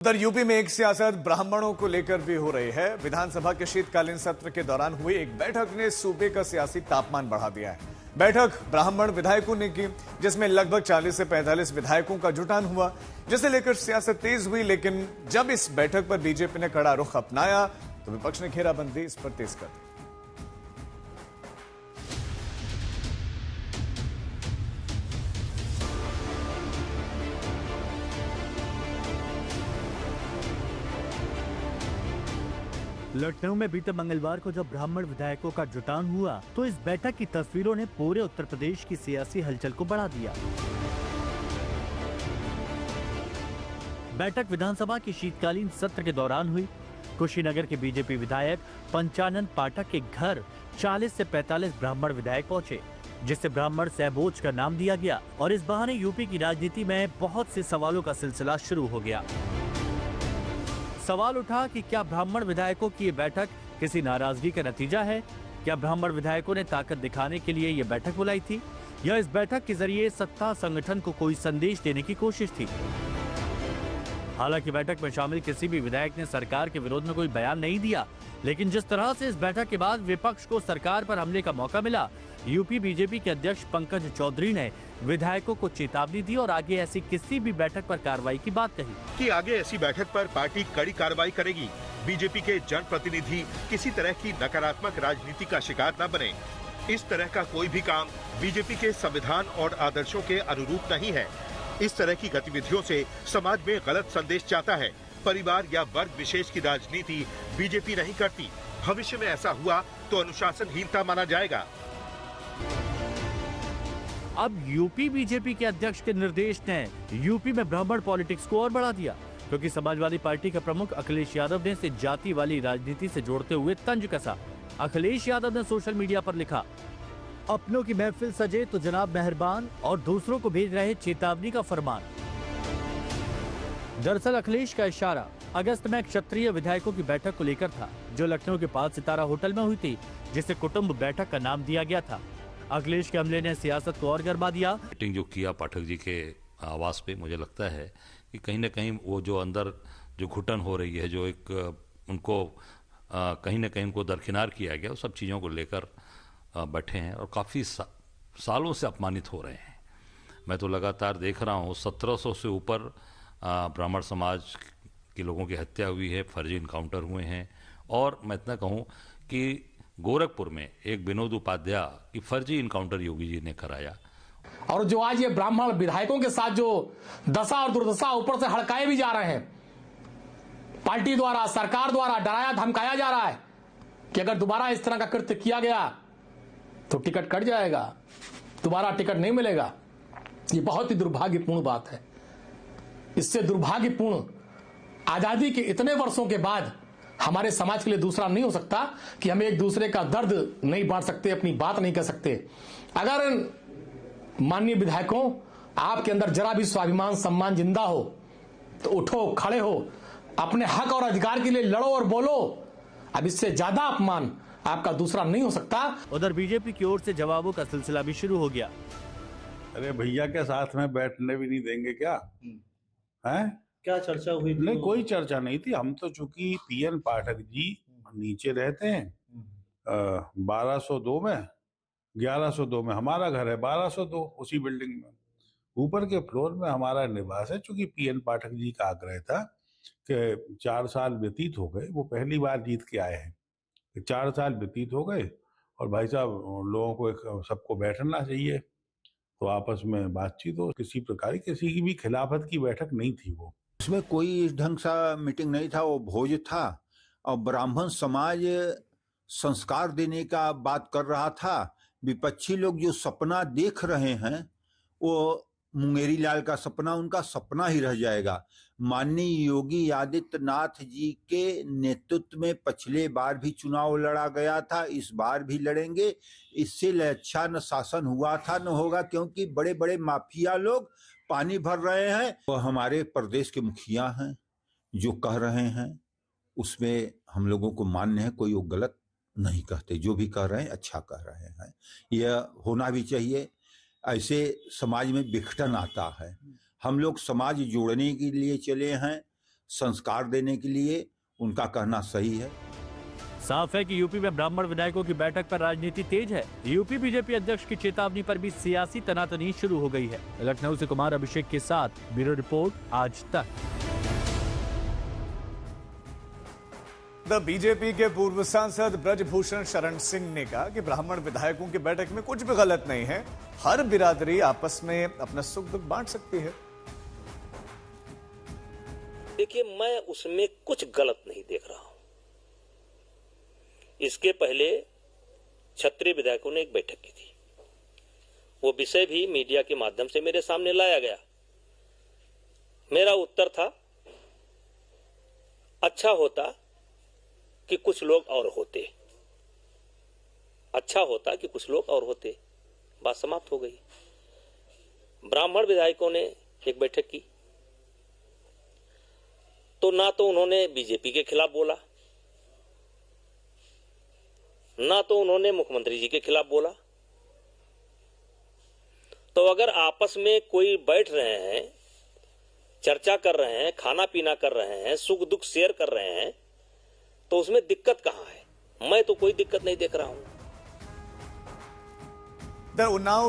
उधर यूपी में एक सियासत ब्राह्मणों को लेकर भी हो रही है। विधानसभा के शीतकालीन सत्र के दौरान हुई एक बैठक ने सूबे का सियासी तापमान बढ़ा दिया है। बैठक ब्राह्मण विधायकों ने की, जिसमें लगभग 40 से 45 विधायकों का जुटान हुआ, जिसे लेकर सियासत तेज हुई। लेकिन जब इस बैठक पर बीजेपी ने कड़ा रुख अपनाया तो विपक्ष ने घेराबंदी इस पर तेज कर दी। लखनऊ में बीते मंगलवार को जब ब्राह्मण विधायकों का जुटान हुआ तो इस बैठक की तस्वीरों ने पूरे उत्तर प्रदेश की सियासी हलचल को बढ़ा दिया। बैठक विधानसभा के शीतकालीन सत्र के दौरान हुई। कुशीनगर के बीजेपी विधायक पंचानन पाठक के घर 40 से 45 ब्राह्मण विधायक पहुंचे, जिससे ब्राह्मण सहबोज का नाम दिया गया और इस बहाने यूपी की राजनीति में बहुत से सवालों का सिलसिला शुरू हो गया। सवाल उठा कि क्या ब्राह्मण विधायकों की ये बैठक किसी नाराजगी का नतीजा है? क्या ब्राह्मण विधायकों ने ताकत दिखाने के लिए ये बैठक बुलाई थी, या इस बैठक के जरिए सत्ता संगठन को कोई संदेश देने की कोशिश थी? हालांकि बैठक में शामिल किसी भी विधायक ने सरकार के विरोध में कोई बयान नहीं दिया, लेकिन जिस तरह से इस बैठक के बाद विपक्ष को सरकार पर हमले का मौका मिला, यूपी बीजेपी के अध्यक्ष पंकज चौधरी ने विधायकों को चेतावनी दी और आगे ऐसी किसी भी बैठक पर कार्रवाई की बात कही कि आगे ऐसी बैठक पर पार्टी कड़ी कार्रवाई करेगी। बीजेपी के जनप्रतिनिधि किसी तरह की नकारात्मक राजनीति का शिकार न बने। इस तरह का कोई भी काम बीजेपी के संविधान और आदर्शों के अनुरूप नहीं है। इस तरह की गतिविधियों से समाज में गलत संदेश जाता है। परिवार या वर्ग विशेष की राजनीति बीजेपी नहीं करती। भविष्य में ऐसा हुआ तो अनुशासनहीनता माना जाएगा। अब यूपी बीजेपी के अध्यक्ष के निर्देश ने यूपी में ब्राह्मण पॉलिटिक्स को और बढ़ा दिया, क्योंकि समाजवादी पार्टी के प्रमुख अखिलेश यादव ने इसे जाति वाली राजनीति से जोड़ते हुए तंज कसा। अखिलेश यादव ने सोशल मीडिया पर लिखा, अपनों की महफिल सजे तो जनाब मेहरबान और दूसरों को भेज रहे चेतावनी का फरमान। दरअसल अखिलेश का इशारा अगस्त में क्षत्रिय विधायकों की बैठक को लेकर था, जो लखनऊ के 5 सितारा होटल में हुई थी, जिसे कुटुंब बैठक का नाम दिया गया था। अखिलेश के हमले ने सियासत को और गरमा दिया। मीटिंग जो किया पाठक जी के आवास पे, मुझे लगता है कि कहीं न कहीं वो जो अंदर जो घुटन हो रही है, जो एक उनको कहीं न कहीं उनको दरकिनार किया गया, उस सब चीज़ों को लेकर बैठे हैं और काफ़ी सालों से अपमानित हो रहे हैं। मैं तो लगातार देख रहा हूँ 1700 से ऊपर ब्राह्मण समाज के लोगों की हत्या हुई है, फर्जी इनकाउंटर हुए हैं। और मैं इतना कहूँ कि गोरखपुर में एक विनोद उपाध्याय की फर्जी इनकाउंटर योगी जी ने कराया। और जो आज ये ब्राह्मण विधायकों के साथ जो दशा और दुर्दशा ऊपर से हड़काए भी जा रहे हैं, पार्टी द्वारा, सरकार द्वारा डराया धमकाया जा रहा है कि अगर दोबारा इस तरह का कृत्य किया गया तो टिकट कट जाएगा, दोबारा टिकट नहीं मिलेगा। ये बहुत ही दुर्भाग्यपूर्ण बात है। इससे दुर्भाग्यपूर्ण आजादी के इतने वर्षों के बाद हमारे समाज के लिए दूसरा नहीं हो सकता कि हम एक दूसरे का दर्द नहीं बांट सकते, अपनी बात नहीं कह सकते। अगर माननीय विधायकों आपके अंदर जरा भी स्वाभिमान सम्मान जिंदा हो तो उठो, खड़े हो, अपने हक और अधिकार के लिए लड़ो और बोलो। अब इससे ज्यादा अपमान आपका दूसरा नहीं हो सकता। उधर बीजेपी की ओर से जवाबों का सिलसिला भी शुरू हो गया। अरे भैया के साथ में बैठने भी नहीं देंगे क्या? हैं? क्या चर्चा हुई? नहीं, कोई चर्चा नहीं थी। हम तो चूंकि पीएन पाठक जी नीचे रहते हैं 1202 में, 1102 में हमारा घर है, 1202 उसी बिल्डिंग में, ऊपर के फ्लोर में हमारा निवास है। चूंकि पीएन पाठक जी का आग्रह था कि 4 साल व्यतीत हो गए, वो पहली बार जीत के आए हैं, 4 साल व्यतीत हो गए और भाई साहब लोगों को सबको बैठना चाहिए, तो आपस में बातचीत हो। किसी प्रकार किसी की भी खिलाफत की बैठक नहीं थी। वो उसमें कोई ढंग सा मीटिंग नहीं था, वो भोज था और ब्राह्मण समाज संस्कार देने का बात कर रहा था। विपक्षी लोग जो सपना देख रहे हैं वो मुंगेरी लाल का सपना उनका सपना ही रह जाएगा। माननीय योगी आदित्यनाथ जी के नेतृत्व में पिछले बार भी चुनाव लड़ा गया था, इस बार भी लड़ेंगे। इससे अच्छा न शासन हुआ था न होगा, क्योंकि बड़े बड़े माफिया लोग पानी भर रहे हैं। वो हमारे प्रदेश के मुखिया हैं, जो कह रहे हैं उसमें हम लोगों को मान्य है, कोई वो गलत नहीं कहते। जो भी कह रहे हैं अच्छा कह रहे हैं, यह होना भी चाहिए। ऐसे समाज में विघटन आता है। हम लोग समाज जोड़ने के लिए चले हैं, संस्कार देने के लिए उनका कहना सही है। साफ है कि यूपी में ब्राह्मण विधायकों की बैठक पर राजनीति तेज है। यूपी बीजेपी अध्यक्ष की चेतावनी पर भी सियासी तनातनी शुरू हो गई है। लखनऊ से कुमार अभिषेक के साथ ब्यूरो रिपोर्ट, आज तक। बीजेपी के पूर्व सांसद ब्रजभूषण शरण सिंह ने कहा कि ब्राह्मण विधायकों की बैठक में कुछ भी गलत नहीं है। हर बिरादरी आपस में अपना सुख दुख बांट सकती है। देखिए, मैं उसमें कुछ गलत नहीं देख रहा हूं। इसके पहले क्षत्रिय विधायकों ने एक बैठक की थी। वो विषय भी मीडिया के माध्यम से मेरे सामने लाया गया। मेरा उत्तर था, अच्छा होता कि कुछ लोग और होते, अच्छा होता कि कुछ लोग और होते। बात समाप्त हो गई। ब्राह्मण विधायकों ने एक बैठक की तो ना तो उन्होंने बीजेपी के खिलाफ बोला, ना तो उन्होंने मुख्यमंत्री जी के खिलाफ बोला। तो अगर आपस में कोई बैठ रहे हैं, चर्चा कर रहे हैं, खाना पीना कर रहे हैं, सुख दुख शेयर कर रहे हैं, तो उसमें दिक्कत कहां है? मैं तो कोई दिक्कत नहीं देख रहा हूं। उन्नाव